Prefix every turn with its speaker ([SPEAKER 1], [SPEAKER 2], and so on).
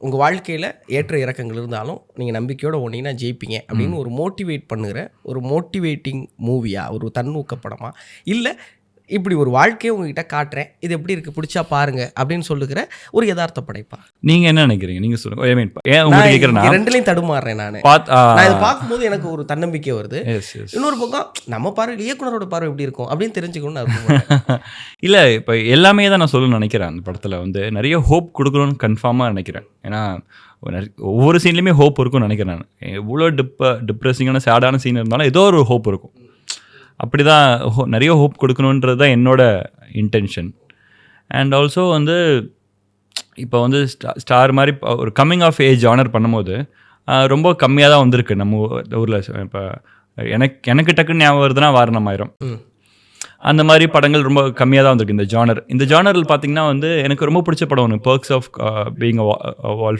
[SPEAKER 1] உங்கள் வாழ்க்கையில் ஏற்ற இறக்கங்கள் இருந்தாலும் நீங்கள் நம்பிக்கையோடு ஓடிங்கன்னா ஜெயிப்பீங்க அப்படின்னு ஒரு மோட்டிவேட் பண்ணுகிற ஒரு மோட்டிவேட்டிங் மூவியா, ஒரு தன்னூக்க படமா, இல்லை இப்படி ஒரு வாழ்க்கையை உங்ககிட்ட காட்டுறேன், இது எப்படி இருக்குது பிடிச்சா பாருங்க அப்படின்னு சொல்லுகிற ஒரு யதார்த்த படைப்பா?
[SPEAKER 2] நீங்கள் என்ன நினைக்கிறீங்க? நீங்கள் சொல்லுங்கள். ஐ மீன் ஏன் உங்களுக்கு கேட்குறேன்னா,
[SPEAKER 1] ரெண்டுலையும் தடுமாறுறேன் நான் இதை பார்க்கும்போது எனக்கு ஒரு தன்னம்பிக்கை வருது. இன்னொரு பக்கம் நம்ம பார்வை, இயக்குனரோட பார்வை எப்படி இருக்கும் அப்படின்னு தெரிஞ்சுக்கணும்னு
[SPEAKER 2] இல்லை, இப்போ எல்லாமே தான் நான் சொல்லணும்னு நினைக்கிறேன். அந்த படத்தில் வந்து நிறைய ஹோப் கொடுக்கணும்னு கன்ஃபார்மாக நினைக்கிறேன். ஏன்னா ஒவ்வொரு சீன்லேயுமே ஹோப் இருக்கும்னு நினைக்கிறேன் நான். எவ்வளோ டிப்ரெஸிங்கான சேடான சீன் இருந்தாலும் ஏதோ ஒரு ஹோப் இருக்கும். அப்படி தான் நிறைய ஹோப் கொடுக்கணுன்றது தான் என்னோட இன்டென்ஷன். அண்ட் ஆல்சோ வந்து இப்போ வந்து ஸ்டார் மாதிரி ஒரு கம்மிங் ஆஃப் ஏஜ் ஆனர் பண்ணும்போது ரொம்ப கம்மியாக தான் வந்திருக்கு நம்ம ஊரில். இப்போ எனக்கு டக்குன்னு ஞாபகம் வருதுன்னா வாரணமாயிரம், அந்த மாதிரி படங்கள் ரொம்ப கம்மியாக தான் வந்திருக்கு இந்த ஜானர். இந்த ஜானரில் பார்த்தீங்கன்னா வந்து எனக்கு ரொம்ப பிடிச்ச படம் ஒன்று, பர்க்ஸ் ஆஃப் பீயிங் அ